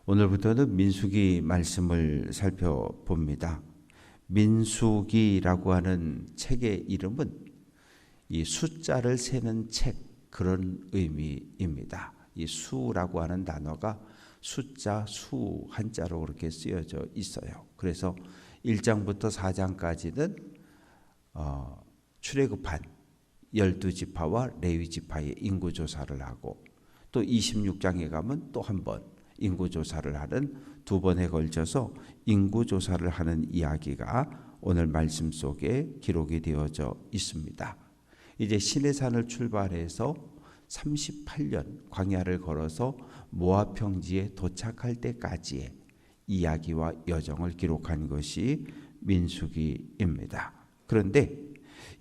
오늘부터는 민수기 말씀을 살펴봅니다. 민수기라고 하는 책의 이름은 이 숫자를 세는 책, 그런 의미입니다. 이 수라고 하는 단어가 숫자, 수 한자로 그렇게 쓰여져 있어요. 그래서 1장부터 4장까지는 출애굽한 12지파와 레위지파의 인구조사를 하고, 또 26장에 가면 또 한 번 인구조사를 하는, 두 번에 걸쳐서 인구조사를 하는 이야기가 오늘 말씀 속에 기록이 되어져 있습니다. 이제 시내산을 출발해서 38년 광야를 걸어서 모압 평지에 도착할 때까지의 이야기와 여정을 기록한 것이 민수기입니다. 그런데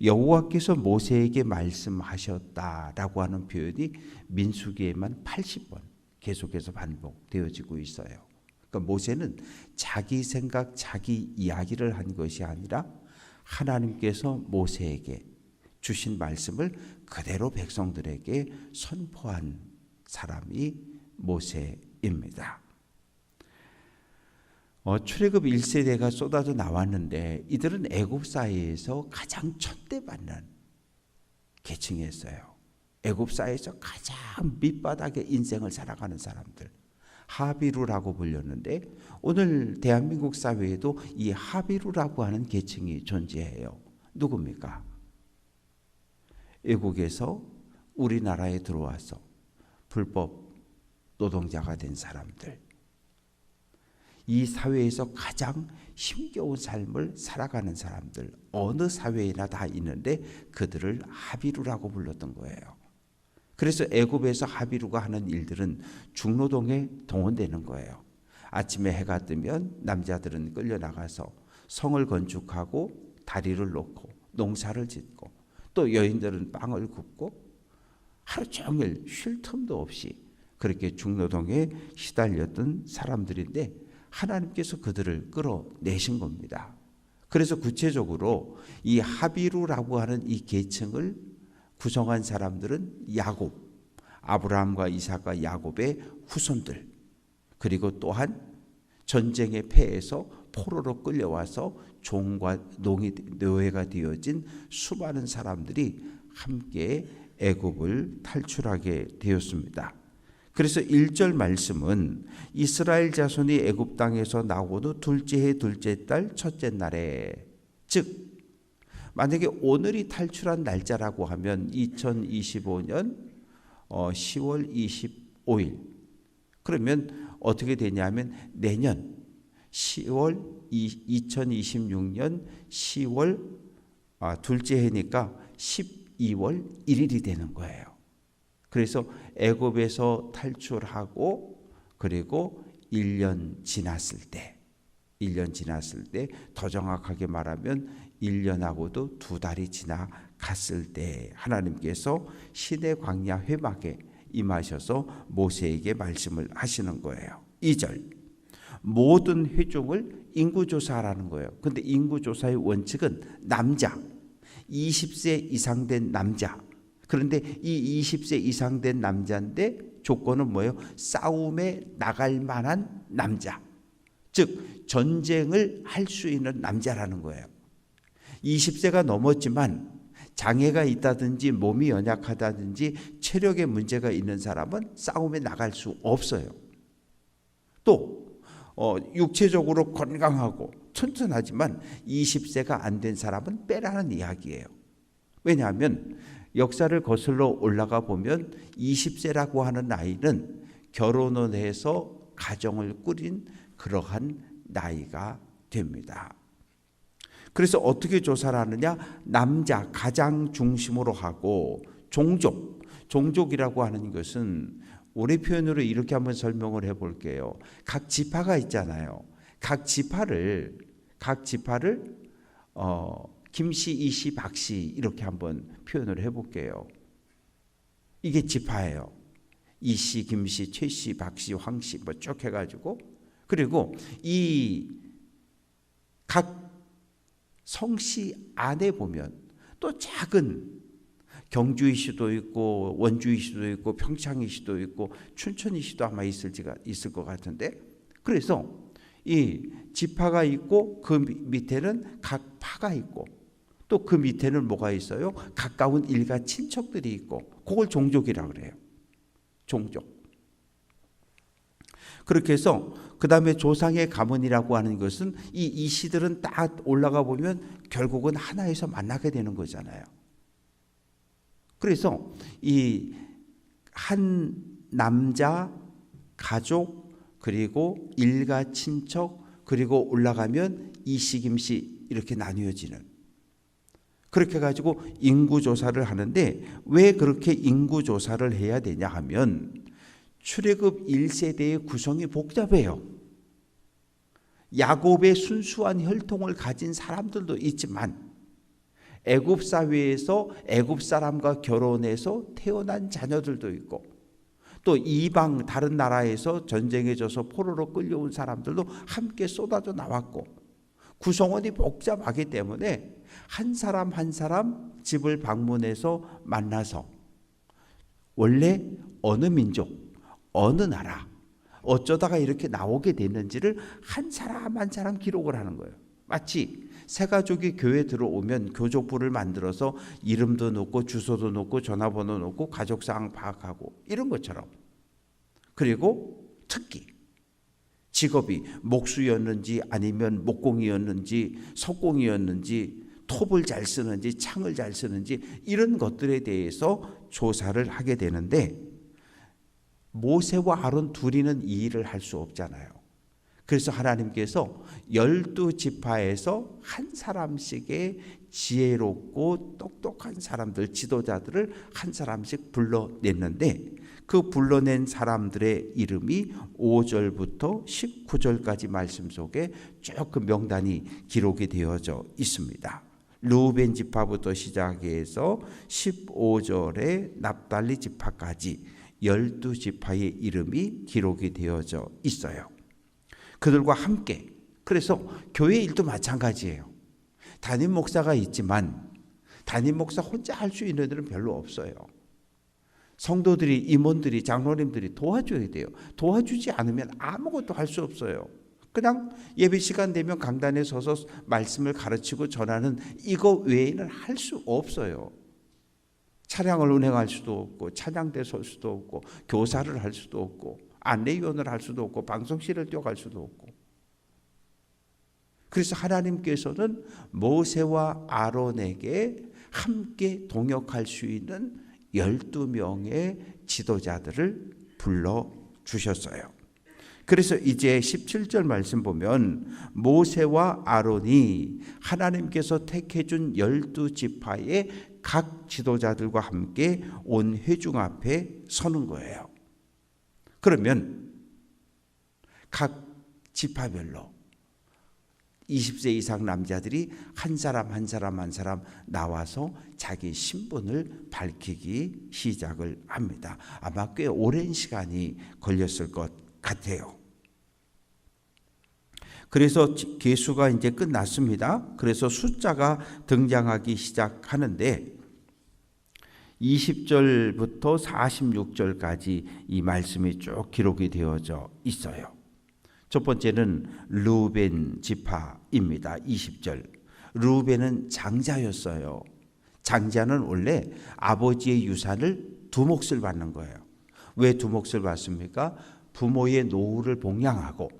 여호와께서 모세에게 말씀하셨다라고 하는 표현이 민수기에만 80번 계속해서 반복되어지고 있어요. 그러니까 모세는 자기 생각, 자기 이야기를 한 것이 아니라 하나님께서 모세에게 주신 말씀을 그대로 백성들에게 선포한 사람이 모세입니다. 출애굽 1세대가 쏟아져 나왔는데 이들은 애굽 사회에서 가장 천대받는 계층이었어요. 애굽 사회에서 가장 밑바닥의 인생을 살아가는 사람들, 하비루라고 불렸는데, 오늘 대한민국 사회에도 이 하비루라고 하는 계층이 존재해요. 누굽니까? 외국에서 우리나라에 들어와서 불법 노동자가 된 사람들, 이 사회에서 가장 힘겨운 삶을 살아가는 사람들, 어느 사회에나 다 있는데 그들을 하비루라고 불렀던 거예요. 그래서 애굽에서 하비루가 하는 일들은 중노동에 동원되는 거예요. 아침에 해가 뜨면 남자들은 끌려나가서 성을 건축하고 다리를 놓고 농사를 짓고, 또 여인들은 빵을 굽고 하루 종일 쉴 틈도 없이 그렇게 중노동에 시달렸던 사람들인데, 하나님께서 그들을 끌어내신 겁니다. 그래서 구체적으로 이 하비루라고 하는 이 계층을 구성한 사람들은 야곱, 아브라함과 이삭과 야곱의 후손들, 그리고 또한 전쟁에 패해서 포로로 끌려와서 종과 노예가 되어진 수많은 사람들이 함께 애굽을 탈출하게 되었습니다. 그래서 1절 말씀은 이스라엘 자손이 애굽 땅에서 나오고 둘째 해 둘째 달 첫째 날에, 즉 만약에 오늘이 탈출한 날짜라고 하면 2025년 10월 25일, 그러면 어떻게 되냐면 내년 2026년 10월 둘째 해니까 12월 1일이 되는 거예요. 그래서 애굽에서 탈출하고 그리고 1년 지났을 때 더 정확하게 말하면 1년하고도 2달이 지나갔을 때 하나님께서 시내 광야 회막에 임하셔서 모세에게 말씀을 하시는 거예요. 2절, 모든 회중을 인구조사하라는 거예요. 근데 인구조사의 원칙은 남자, 20세 이상 된 남자. 그런데 이 20세 이상 된 남자인데 조건은 뭐예요? 싸움에 나갈 만한 남자, 즉 전쟁을 할 수 있는 남자라는 거예요. 20세가 넘었지만 장애가 있다든지 몸이 연약하다든지 체력에 문제가 있는 사람은 싸움에 나갈 수 없어요. 또 육체적으로 건강하고 튼튼하지만 20세가 안 된 사람은 빼라는 이야기예요. 왜냐하면 역사를 거슬러 올라가 보면 20세라고 하는 나이는 결혼을 해서 가정을 꾸린 그러한 나이가 됩니다. 그래서 어떻게 조사를 하느냐? 남자 가장 중심으로 하고, 종족이라고 하는 것은 우리 표현으로 이렇게 한번 설명을 해볼게요. 각 지파가 있잖아요. 각 지파를 김씨, 이씨, 박씨 이렇게 한번 표현을 해볼게요. 이게 지파예요. 이씨, 김씨, 최씨, 박씨, 황씨 뭐 쭉 해가지고, 그리고 이 각 성씨 안에 보면 또 작은 경주이시도 있고 원주이시도 있고 평창이시도 있고 춘천이시도 아마 있을 것 같은데, 그래서 이 지파가 있고 그 밑에는 각 파가 있고 또 그 밑에는 뭐가 있어요? 가까운 일가 친척들이 있고 그걸 종족이라고 그래요. 종족. 그렇게 해서 그 다음에 조상의 가문이라고 하는 것은 이 시들은 딱 올라가 보면 결국은 하나에서 만나게 되는 거잖아요. 그래서 이 한 남자 가족 그리고 일가 친척 그리고 올라가면 이씨 김씨 이렇게 나뉘어지는, 그렇게 가지고 인구조사를 하는데 왜 그렇게 인구조사를 해야 되냐 하면 출애굽 1세대의 구성이 복잡해요. 야곱의 순수한 혈통을 가진 사람들도 있지만 애굽 사회에서 애굽 사람과 결혼해서 태어난 자녀들도 있고 또 이방 다른 나라에서 전쟁에 져서 포로로 끌려온 사람들도 함께 쏟아져 나왔고 구성원이 복잡하기 때문에 한 사람 한 사람 집을 방문해서 만나서 원래 어느 민족, 어느 나라, 어쩌다가 이렇게 나오게 됐는지를 한 사람 한 사람 기록을 하는 거예요. 마치 새 가족이 교회 들어오면 교족부를 만들어서 이름도 넣고 주소도 넣고 전화번호 넣고 가족사항 파악하고 이런 것처럼. 그리고 특기, 직업이 목수였는지 아니면 목공이었는지 석공이었는지 톱을 잘 쓰는지 창을 잘 쓰는지 이런 것들에 대해서 조사를 하게 되는데 모세와 아론 둘이는 이 일을 할 수 없잖아요. 그래서 하나님께서 12지파에서 한 사람씩의 지혜롭고 똑똑한 사람들, 지도자들을 한 사람씩 불러냈는데 그 불러낸 사람들의 이름이 5절부터 19절까지 말씀 속에 쭉 그 명단이 기록이 되어져 있습니다. 르우벤 지파부터 시작해서 15절에 납달리 지파까지 12지파의 이름이 기록이 되어져 있어요. 그들과 함께, 그래서 교회 일도 마찬가지예요. 담임 목사가 있지만 담임 목사 혼자 할 수 있는 일은 별로 없어요. 성도들이, 임원들이, 장로님들이 도와줘야 돼요. 도와주지 않으면 아무것도 할 수 없어요. 그냥 예배 시간 되면 강단에 서서 말씀을 가르치고 전하는 이거 외에는 할 수 없어요. 차량을 운행할 수도 없고 찬양대 설 수도 없고 교사를 할 수도 없고 안내위원을 할 수도 없고 방송실을 뛰어갈 수도 없고. 그래서 하나님께서는 모세와 아론에게 함께 동역할 수 있는 12명의 지도자들을 불러주셨어요. 그래서 이제 17절 말씀 보면 모세와 아론이 하나님께서 택해준 12지파의 각 지도자들과 함께 온 회중 앞에 서는 거예요. 그러면 각 지파별로 20세 이상 남자들이 한 사람 한 사람 한 사람 나와서 자기 신분을 밝히기 시작을 합니다. 아마 꽤 오랜 시간이 걸렸을 것 같아요. 그래서 계수가 이제 끝났습니다. 그래서 숫자가 등장하기 시작하는데 20절부터 46절까지 이 말씀이 쭉 기록이 되어져 있어요. 첫 번째는 르우벤 지파입니다. 20절. 르우벤은 장자였어요. 장자는 원래 아버지의 유산을 두 몫을 받는 거예요. 왜 두 몫을 받습니까? 부모의 노후를 봉양하고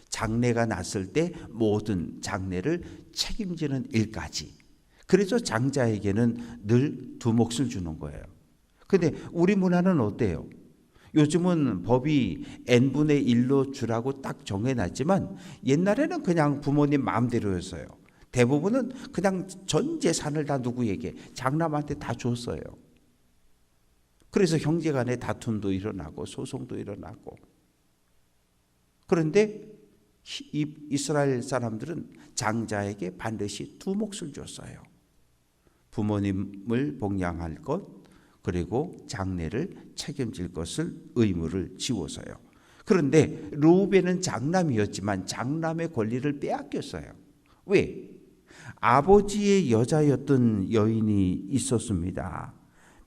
장래가 났을 때 모든 장래를 책임지는 일까지. 그래서 장자에게는 늘 두 몫을 주는 거예요. 근데 우리 문화는 어때요? 요즘은 법이 n분의 1로 주라고 딱 정해놨지만 옛날에는 그냥 부모님 마음대로였어요. 대부분은 그냥 전 재산을 다 누구에게, 장남한테 다 줬어요. 그래서 형제간의 다툼도 일어나고 소송도 일어나고. 그런데 이스라엘 사람들은 장자에게 반드시 두 몫을 줬어요. 부모님을 봉양할 것, 그리고 장래를 책임질 것을 의무를 지워서요. 그런데 르우벤은 장남이었지만 장남의 권리를 빼앗겼어요. 왜? 아버지의 여자였던 여인이 있었습니다.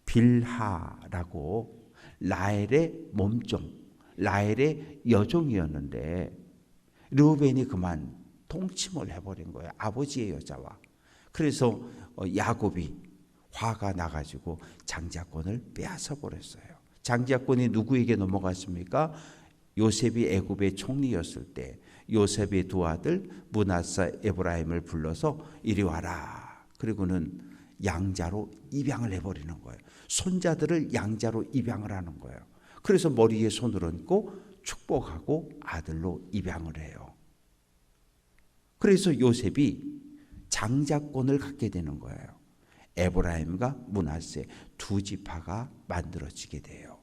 빌하라고 라헬의 몸종, 라헬의 여종이었는데 르우벤이 그만 동침을 해버린 거예요. 아버지의 여자와. 그래서 야곱이 화가 나가지고 장자권을 빼앗아 버렸어요. 장자권이 누구에게 넘어갔습니까? 요셉이 애굽의 총리였을 때 요셉의 두 아들 므낫사 에브라임을 불러서 이리 와라. 그리고는 양자로 입양을 해버리는 거예요. 손자들을 양자로 입양을 하는 거예요. 그래서 머리에 손을 얹고 축복하고 아들로 입양을 해요. 그래서 요셉이 장자권을 갖게 되는 거예요. 에브라임과 므낫세 두 지파가 만들어지게 돼요.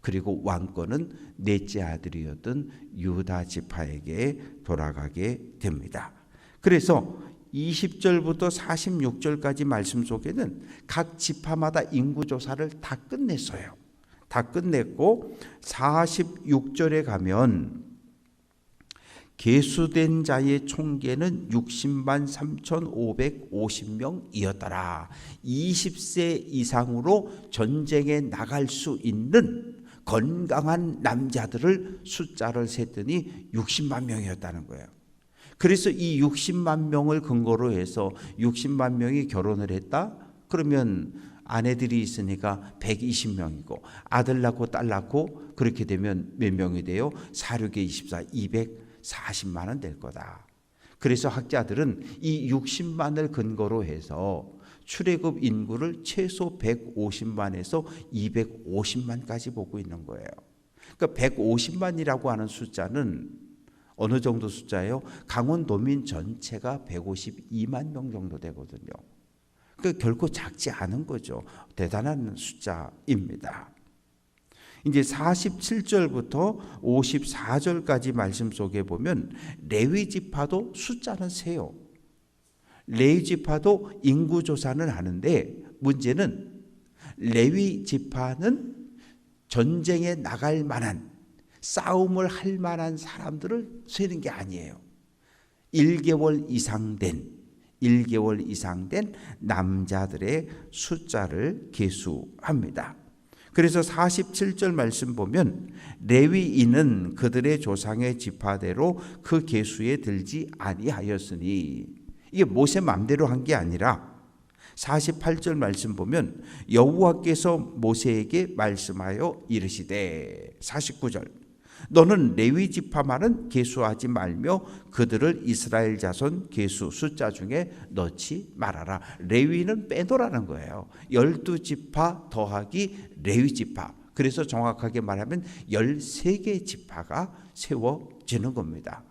그리고 왕권은 넷째 아들이었던 유다 지파에게 돌아가게 됩니다. 그래서 20절부터 46절까지 말씀 속에는 각 지파마다 인구조사를 다 끝냈어요. 다 끝냈고 46절에 가면 계수된 자의 총계는 60만 3,550명이었더라. 20세 이상으로 전쟁에 나갈 수 있는 건강한 남자들을 숫자를 셌더니 60만 명이었다는 거예요. 그래서 이 60만 명을 근거로 해서 60만 명이 결혼을 했다? 그러면 아내들이 있으니까 120명이고 아들 낳고 딸 낳고 그렇게 되면 몇 명이 돼요? 4, 6에 24, 240만은 될 거다. 그래서 학자들은 이 60만을 근거로 해서 출애굽 인구를 최소 150만에서 250만까지 보고 있는 거예요. 그러니까 150만이라고 하는 숫자는 어느 정도 숫자예요? 강원도민 전체가 152만 명 정도 되거든요. 그러니까 결코 작지 않은 거죠. 대단한 숫자입니다. 이제 47절부터 54절까지 말씀 속에 보면 레위 지파도 숫자는 세요. 레위 지파도 인구 조사는 하는데 문제는 레위 지파는 전쟁에 나갈 만한 싸움을 할 만한 사람들을 세는 게 아니에요. 1개월 이상 된 남자들의 숫자를 계수합니다. 그래서 47절 말씀 보면 레위인은 그들의 조상의 지파대로 그 계수에 들지 아니하였으니, 이게 모세 맘대로 한 게 아니라 48절 말씀 보면 여호와께서 모세에게 말씀하여 이르시되, 49절 너는 레위 지파만은 계수하지 말며 그들을 이스라엘 자손 계수 숫자 중에 넣지 말아라. 레위는 빼놓으라는 거예요. 12지파 더하기 레위 지파. 그래서 정확하게 말하면 13개 지파가 세워지는 겁니다.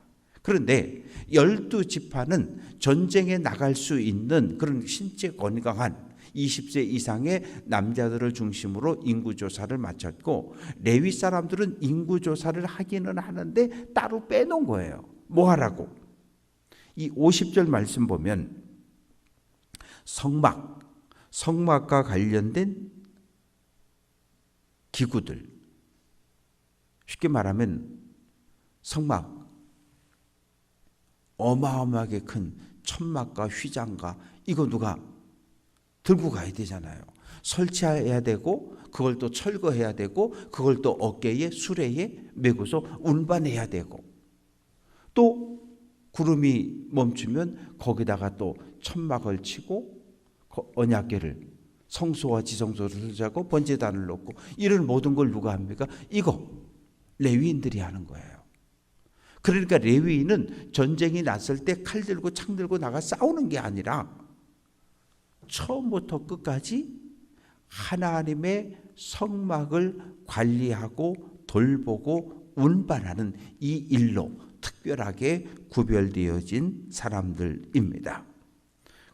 그런데 12지파는 전쟁에 나갈 수 있는 그런 신체 건강한 20세 이상의 남자들을 중심으로 인구조사를 마쳤고, 레위 사람들은 인구조사를 하기는 하는데 따로 빼놓은 거예요. 뭐 하라고? 이 50절 말씀 보면 성막과 관련된 기구들, 쉽게 말하면 성막, 어마어마하게 큰 천막과 휘장과 이거 누가 들고 가야 되잖아요. 설치해야 되고 그걸 또 철거해야 되고 그걸 또 어깨에 수레에 메고서 운반해야 되고, 또 구름이 멈추면 거기다가 또 천막을 치고 언약궤를 성소와 지성소를 설치하고 번제단을 놓고, 이런 모든 걸 누가 합니까? 이거 레위인들이 하는 거예요. 그러니까 레위인은 전쟁이 났을 때 칼 들고 창 들고 나가 싸우는 게 아니라 처음부터 끝까지 하나님의 성막을 관리하고 돌보고 운반하는 이 일로 특별하게 구별되어진 사람들입니다.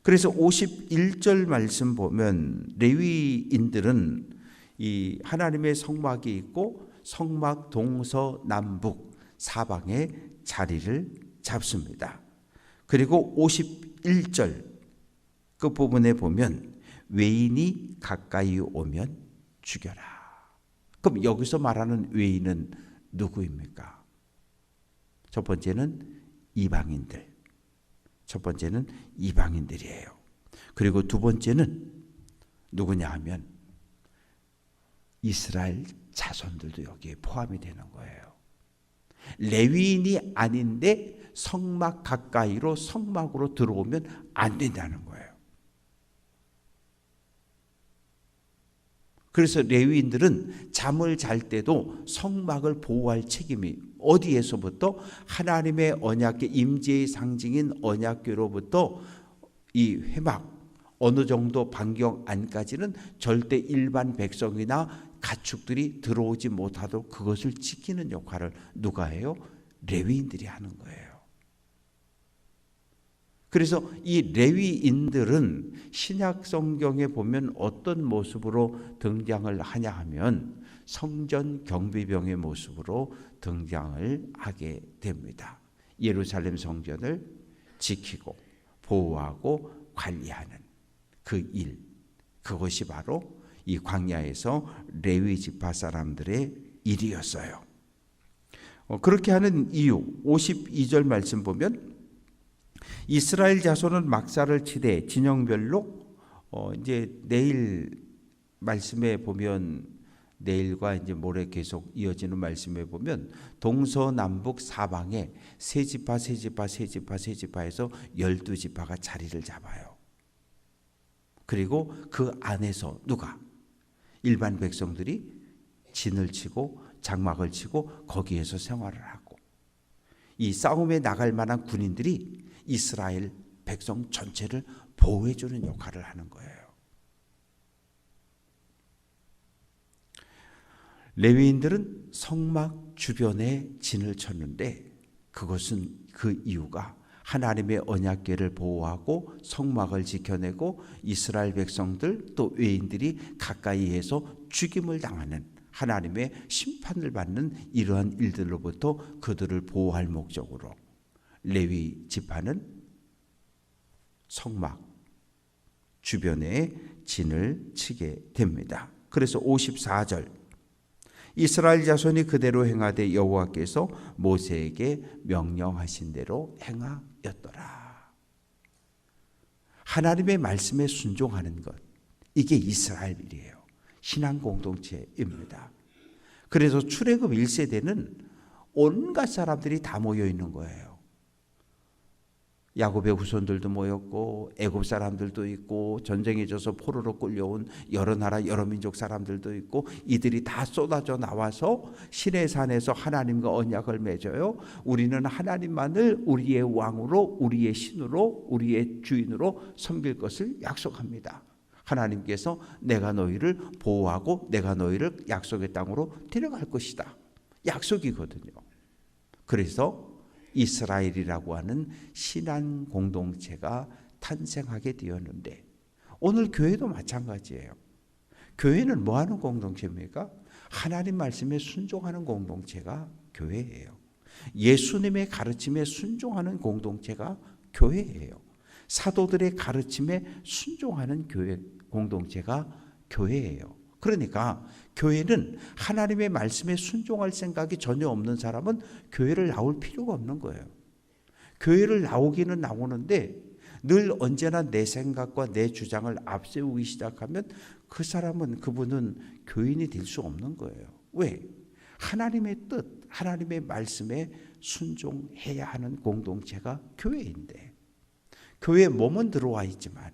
그래서 51절 말씀 보면 레위인들은 이 하나님의 성막이 있고 성막 동서남북 사방에 자리를 잡습니다. 그리고 51절 그 부분에 보면 외인이 가까이 오면 죽여라. 그럼 여기서 말하는 외인은 누구입니까? 첫 번째는 이방인들이에요. 그리고 두 번째는 누구냐 하면 이스라엘 자손들도 여기에 포함이 되는 거예요. 레위인이 아닌데 성막 가까이로 성막으로 들어오면 안 된다는 거예요. 그래서 레위인들은 잠을 잘 때도 성막을 보호할 책임이 어디에서부터? 하나님의 언약궤, 임재의 상징인 언약궤로부터 이 회막 어느 정도 반경 안까지는 절대 일반 백성이나 가축들이 들어오지 못하도록 그것을 지키는 역할을 누가 해요? 레위인들이 하는 거예요. 그래서 이 레위인들은 신약 성경에 보면 어떤 모습으로 등장을 하냐 하면 성전 경비병의 모습으로 등장을 하게 됩니다. 예루살렘 성전을 지키고 보호하고 관리하는 그 일, 그것이 바로 이 광야에서 레위 지파 사람들의 일이었어요. 그렇게 하는 이유 52절 말씀 보면 이스라엘 자손은 막사를 치되 진영별로 이제 내일 말씀에 보면 내일과 이제 모레 계속 이어지는 말씀에 보면 동서남북 사방에 세 지파 세 지파 세 지파 세 지파에서 12지파가 자리를 잡아요. 그리고 그 안에서 누가? 일반 백성들이 진을 치고 장막을 치고 거기에서 생활을 하고 이 싸움에 나갈 만한 군인들이 이스라엘 백성 전체를 보호해 주는 역할을 하는 거예요. 레위인들은 성막 주변에 진을 쳤는데 그것은 그 이유가 하나님의 언약궤를 보호하고 성막을 지켜내고 이스라엘 백성들 또 외인들이 가까이에서 죽임을 당하는 하나님의 심판을 받는 이러한 일들로부터 그들을 보호할 목적으로 레위 지파는 성막 주변에 진을 치게 됩니다. 그래서 54절 이스라엘 자손이 그대로 행하되 여호와께서 모세에게 명령하신 대로 행하였더라. 하나님의 말씀에 순종하는 것, 이게 이스라엘이에요. 신앙 공동체입니다. 그래서 출애굽 1세대는 온갖 사람들이 다 모여 있는 거예요. 야곱의 후손들도 모였고 애굽 사람들도 있고 전쟁에 져서 포로로 끌려온 여러 나라 여러 민족 사람들도 있고 이들이 다 쏟아져 나와서 시내산에서 하나님과 언약을 맺어요. 우리는 하나님만을 우리의 왕으로 우리의 신으로 우리의 주인으로 섬길 것을 약속합니다. 하나님께서 내가 너희를 보호하고 내가 너희를 약속의 땅으로 데려갈 것이다. 약속이거든요. 그래서 이스라엘이라고 하는 신앙 공동체가 탄생하게 되었는데 오늘 교회도 마찬가지예요. 교회는 뭐 하는 공동체입니까? 하나님 말씀에 순종하는 공동체가 교회예요. 예수님의 가르침에 순종하는 공동체가 교회예요. 사도들의 가르침에 순종하는 교회 공동체가 교회예요. 그러니까 교회는 하나님의 말씀에 순종할 생각이 전혀 없는 사람은 교회를 나올 필요가 없는 거예요. 교회를 나오기는 나오는데 늘 언제나 내 생각과 내 주장을 앞세우기 시작하면 그 사람은 그분은 교인이 될 수 없는 거예요. 왜? 하나님의 뜻, 하나님의 말씀에 순종해야 하는 공동체가 교회인데 교회에 몸은 들어와 있지만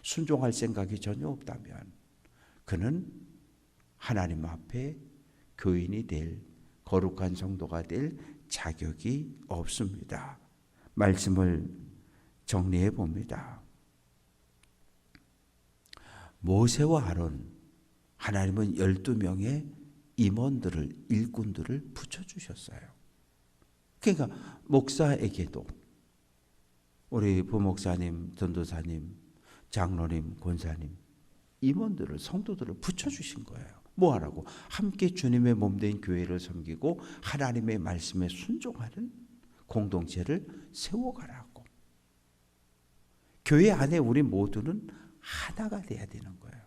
순종할 생각이 전혀 없다면 그는 하나님 앞에 교인이 될 거룩한 성도가 될 자격이 없습니다. 말씀을 정리해 봅니다. 모세와 아론, 하나님은 12명의 임원들을 일꾼들을 붙여주셨어요. 그러니까 목사에게도 우리 부목사님, 전도사님, 장로님, 권사님 임원들을 성도들을 붙여주신 거예요. 뭐하라고? 함께 주님의 몸된 교회를 섬기고 하나님의 말씀에 순종하는 공동체를 세워가라고. 교회 안에 우리 모두는 하나가 돼야 되는 거예요.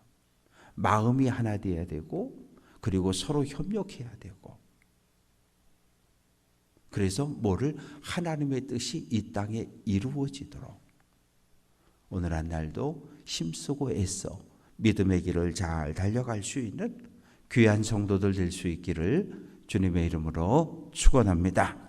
마음이 하나 돼야 되고 그리고 서로 협력해야 되고 그래서 뭐를 하나님의 뜻이 이 땅에 이루어지도록 오늘 한 날도 힘쓰고 애써 믿음의 길을 잘 달려갈 수 있는 귀한 성도들 될 수 있기를 주님의 이름으로 축원합니다.